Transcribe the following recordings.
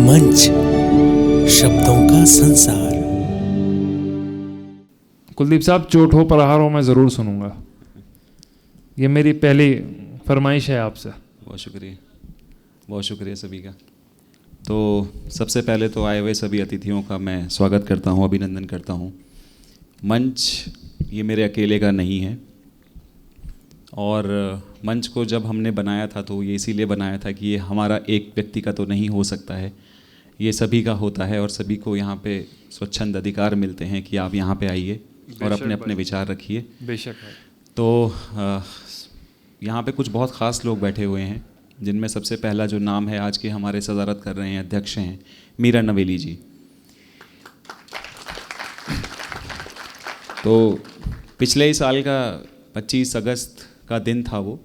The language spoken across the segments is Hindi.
मंच, शब्दों का संसार। कुलदीप साहब, चोट हो प्रहार हो मैं ज़रूर सुनूंगा। ये मेरी पहली फरमाइश है आपसे। बहुत शुक्रिया सभी का। तो सबसे पहले तो आए हुए सभी अतिथियों का मैं स्वागत करता हूँ, अभिनंदन करता हूँ। मंच ये मेरे अकेले का नहीं है, और मंच को जब हमने बनाया था तो ये इसीलिए बनाया था कि ये हमारा एक व्यक्ति का तो नहीं हो सकता है, ये सभी का होता है और सभी को यहाँ पे स्वच्छंद अधिकार मिलते हैं कि आप यहाँ पे आइए और अपने अपने विचार रखिए। बेशक है। तो यहाँ पे कुछ बहुत ख़ास लोग बैठे हुए हैं, जिनमें सबसे पहला जो नाम है आज के हमारे सदारत कर रहे हैं, अध्यक्ष हैं मीरा नवेली जी। तो पिछले ही साल का 25 अगस्त का दिन था वो,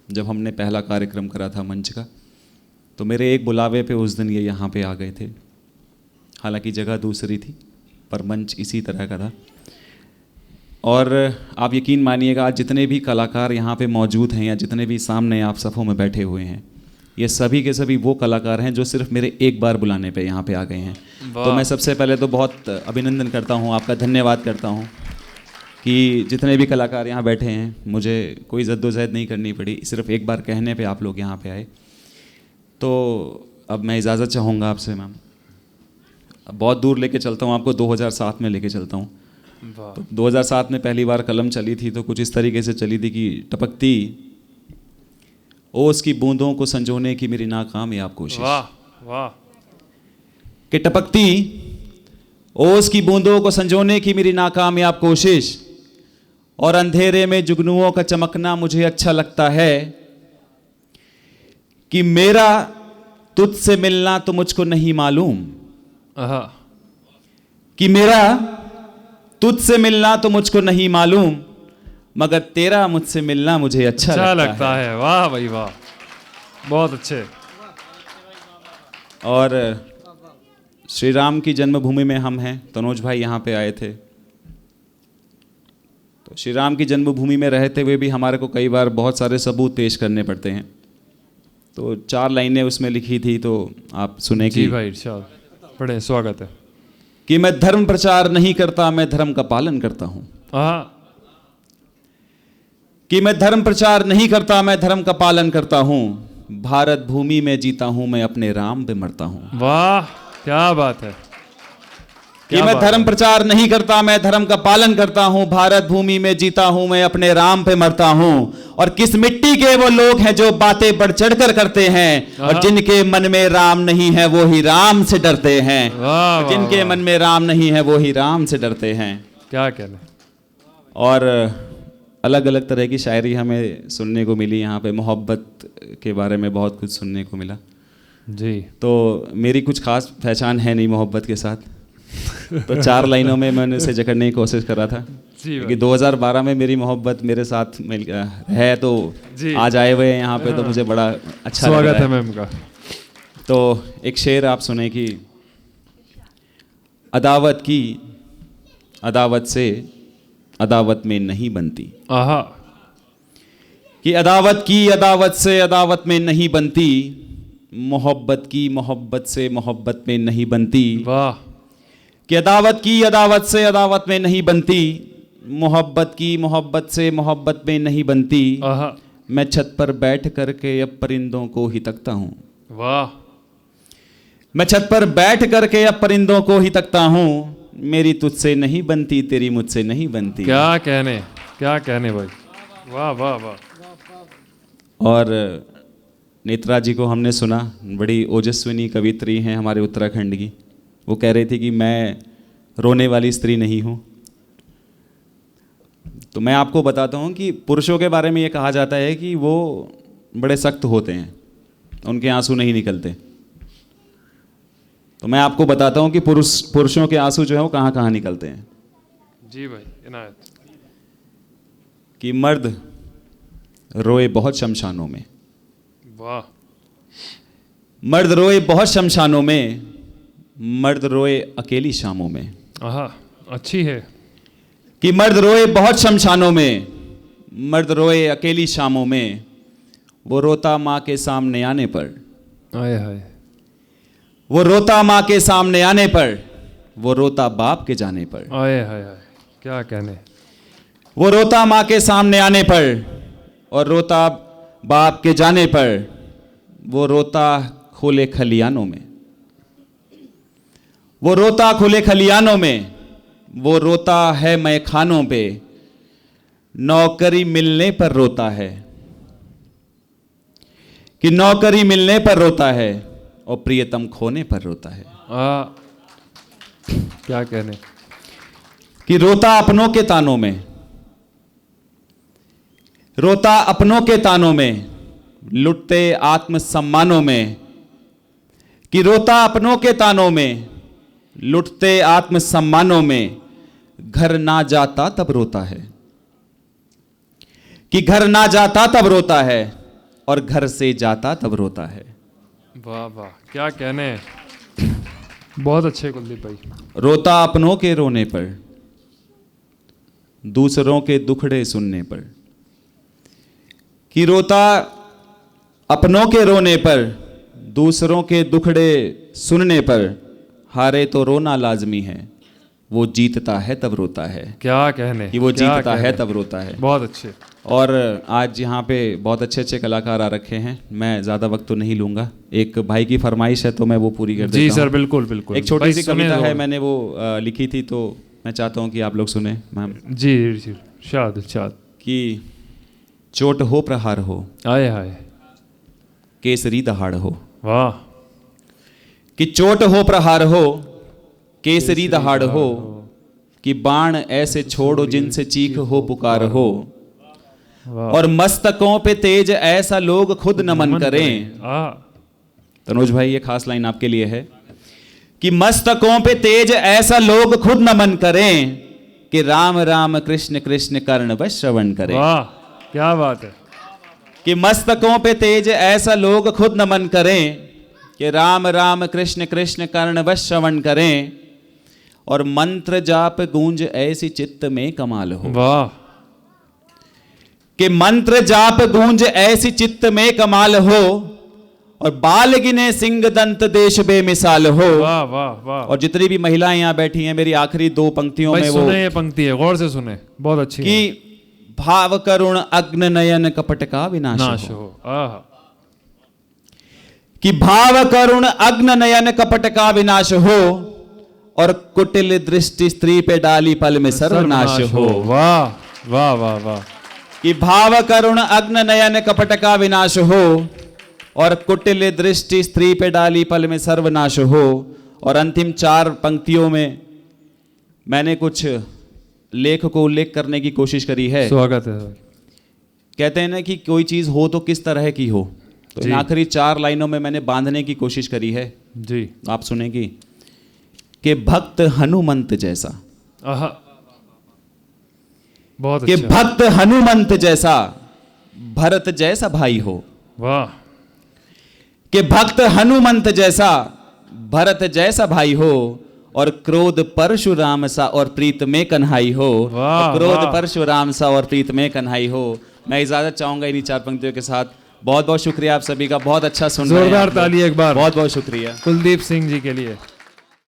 जब हमने पहला कार्यक्रम करा था मंच का। तो मेरे एक बुलावे पे उस दिन ये यहाँ पे आ गए थे। हालांकि जगह दूसरी थी पर मंच इसी तरह का था। और आप यकीन मानिएगा, आज जितने भी कलाकार यहाँ पे मौजूद हैं या जितने भी सामने आप सफ़ों में बैठे हुए हैं, ये सभी के सभी वो कलाकार हैं जो सिर्फ मेरे एक बार बुलाने पे यहाँ पे आ गए हैं। तो मैं सबसे पहले तो बहुत अभिनंदन करता हूँ, आपका धन्यवाद करता हूँ कि जितने भी कलाकार यहाँ बैठे हैं, मुझे कोई जद्दोजहद नहीं करनी पड़ी, सिर्फ एक बार कहने पे आप लोग यहाँ पे आए। तो अब मैं इजाज़त चाहूँगा आपसे मैम। बहुत दूर लेके चलता हूँ आपको, 2007 में लेके चलता हूँ। तो 2007 में पहली बार कलम चली थी तो कुछ इस तरीके से चली थी कि टपकती ओस की बूंदों को संजोने की मेरी नाकामयाब कोशिश। वाह वाह। कि टपकती ओस की बूंदों को संजोने की मेरी नाकामयाब कोशिश, और अंधेरे में जुगनुओं का चमकना मुझे अच्छा लगता है, कि मेरा तुझसे मिलना तो मुझको नहीं मालूम, कि मेरा तुझसे मिलना तो मुझको नहीं मालूम, मगर तेरा मुझसे मिलना मुझे अच्छा लगता है। वाह भाई वाह, बहुत अच्छे। और श्री राम की जन्मभूमि में हम हैं, तनोज भाई यहाँ पे आए थे। तो श्री राम की जन्मभूमि में रहते हुए भी हमारे को कई बार बहुत सारे सबूत पेश करने पड़ते हैं। तो 4 लाइनें उसमें लिखी थी, तो आप सुने जी कि भाई इरशाद पढ़े, स्वागत है। कि मैं धर्म प्रचार नहीं करता, मैं धर्म का पालन करता हूँ। कि मैं धर्म प्रचार नहीं करता, मैं धर्म का पालन करता हूँ, भारत भूमि में जीता हूँ, मैं अपने राम पे मरता हूँ। वाह क्या बात है। कि मैं धर्म प्रचार नहीं करता, मैं धर्म का पालन करता हूँ, भारत भूमि में जीता हूँ, मैं अपने राम पे मरता हूँ। और किस मिट्टी के वो लोग हैं जो बातें बढ़ चढ़कर करते हैं, और जिनके मन में राम नहीं है वो ही राम से डरते हैं। जिनके मन में राम नहीं है वो ही राम से डरते हैं। क्या कहना। और अलग अलग तरह की शायरी हमें सुनने को मिली यहाँ पे, मोहब्बत के बारे में बहुत कुछ सुनने को मिला जी। तो मेरी कुछ खास पहचान है नहीं मोहब्बत के साथ, तो 4 लाइनों में मैंने उसे जकड़ने की कोशिश करा था कि 2012 में मेरी मोहब्बत मेरे साथ मिल है, तो आज आए हुए हैं यहाँ पे, तो मुझे बड़ा अच्छा लग रहा स्वागत है मैम का। तो एक शेर आप सुने कि अदावत की अदावत से अदावत में नहीं बनती। कि अदावत की अदावत से अदावत में नहीं बनती, मोहब्बत की मोहब्बत से मोहब्बत में नहीं बनती। वाह। कि अदावत की अदावत से अदावत में नहीं बनती, मोहब्बत की मोहब्बत से मोहब्बत में नहीं बनती। मैं छत पर बैठ करके अब परिंदों को ही तकता हूँ। वाह। मैं छत पर बैठ करके अब परिंदों को ही तकता हूँ, मेरी तुझसे नहीं बनती, तेरी मुझसे नहीं बनती। क्या कहने भाई। वाह वाह वाह। और नेत्रा जी को हमने सुना, बड़ी ओजस्विनी कवित्री हैं हमारे उत्तराखंड की। वो कह रही थी कि मैं रोने वाली स्त्री नहीं हूँ। तो मैं आपको बताता हूँ कि पुरुषों के बारे में ये कहा जाता है कि वो बड़े सख्त होते हैं, उनके आंसू नहीं निकलते। तो मैं आपको बताता हूँ कि पुरुषों के आंसू जो है वो कहाँ कहाँ निकलते हैं। जी भाई इनायत। कि मर्द रोए बहुत शमशानों में। वाह। मर्द रोए बहुत शमशानों में, मर्द रोए अकेली शामों में। अच्छी है। कि मर्द रोए बहुत शमशानों में, मर्द रोए अकेली शामों में, वो रोता माँ के सामने आने पर। आए हाय। वो रोता माँ के सामने आने पर, वो रोता बाप के जाने पर। आए हाय हाय, क्या कहने। वो रोता माँ के सामने आने पर और रोता बाप के जाने पर। वो रोता खुले खलियानों में, वो रोता खुले खलियानों में। वो रोता है मैखानों पे, नौकरी मिलने पर रोता है, कि नौकरी मिलने पर रोता है और प्रियतम खोने पर रोता है। क्या कहने। कि रोता अपनों के तानों में, रोता अपनों के तानों में, लुटते आत्मसम्मानों में। कि रोता अपनों के तानों में, लुटते आत्मसम्मानों में। घर ना जाता तब रोता है, कि घर ना जाता तब रोता है और घर से जाता तब रोता है। वाह वाह, क्या कहने। बहुत अच्छे कुलदीप भाई। रोता अपनों के रोने पर, दूसरों के दुखड़े सुनने पर। कि रोता अपनों के रोने पर, दूसरों के दुखड़े सुनने पर। हारे तो रोना लाजमी है, वो जीतता है तब रोता है। क्या कहने। कि वो क्या जीतता है कहने। तब रोता है। बहुत अच्छे। और आज यहाँ पे बहुत अच्छे अच्छे कलाकार आ रखे हैं, मैं ज़्यादा वक्त तो नहीं लूँगा। एक भाई की फरमाइश है तो मैं वो पूरी कर देता हूँ। जी सर, बिल्कुल बिल्कुल। एक छोटी भाई सी सुने कविता है, जरूर। मैंने वो लिखी थी, तो मैं चाहता हूँ कि आप लोग सुने मैम। जी जी, शाद शाद। कि चोट हो प्रहार हो, आए हाय, केसरी दहाड़ हो। वाह। कि चोट हो प्रहार हो, केसरी दहाड़ हो। कि बाण ऐसे छोड़ो जिनसे चीख हो पुकार हो। वाह। और मस्तकों पे तेज ऐसा लोग खुद नमन करें। तनुज भाई, ये खास लाइन आपके लिए है। कि मस्तकों पे तेज ऐसा लोग खुद नमन करें, कि राम राम कृष्ण कृष्ण कर्ण व श्रवण करें। वाह, क्या बात है। कि मस्तकों पे तेज ऐसा लोग खुद नमन करें, कि राम राम कृष्ण कृष्ण कर्ण व श्रवण करें। और मंत्र जाप गूंज ऐसी चित्त में कमाल हो। वाह। कि मंत्र जाप गूंज ऐसी चित्त में कमाल हो। और बाल गिने सिंह दंत देश बेमिसाल हो। वाह वाह वाह। और जितनी भी महिलाएं यहाँ बैठी हैं, मेरी आखिरी दो पंक्तियों में वो सुने, ये पंक्ति है, गौर से सुने, बहुत अच्छी कि भाव करुण अग्न नयन कपट का विनाश नाश हो। हो। आहा। कि भाव करुण अग्न नयन कपट का विनाश हो। और कुटिल दृष्टि स्त्री पे डाली पल में सर्वनाश हो। वाह वाह वाह वाह। कि भाव करुण अग्न नयन कपट का विनाश हो। और कुटिल दृष्टि स्त्री पे डाली पल में सर्वनाश हो। और अंतिम चार पंक्तियों में मैंने कुछ लेख को उल्लेख करने की कोशिश करी है। स्वागत है। कहते हैं ना कि कोई चीज हो तो किस तरह की हो, तो इन आखिरी चार लाइनों में मैंने बांधने की कोशिश करी है। जी, आप सुनेगी। कि भक्त हनुमंत जैसा, आहा, बहुत कि अच्छा। भक्त हनुमंत जैसा भरत जैसा भाई हो। वाह। कि भक्त हनुमंत जैसा भरत जैसा भाई हो। और क्रोध परशुराम सा और प्रीत में कन्हाई हो। वाह, क्रोध वाह। परशुराम सा और प्रीत में कन्हाई हो। मैं इजाजत चाहूंगा इन्हीं चार पंक्तियों के साथ। बहुत बहुत शुक्रिया आप सभी का, बहुत अच्छा सुन रहे हैं जोरदार आप लोग। ताली एक बार बहुत बहुत शुक्रिया कुलदीप सिंह जी के लिए।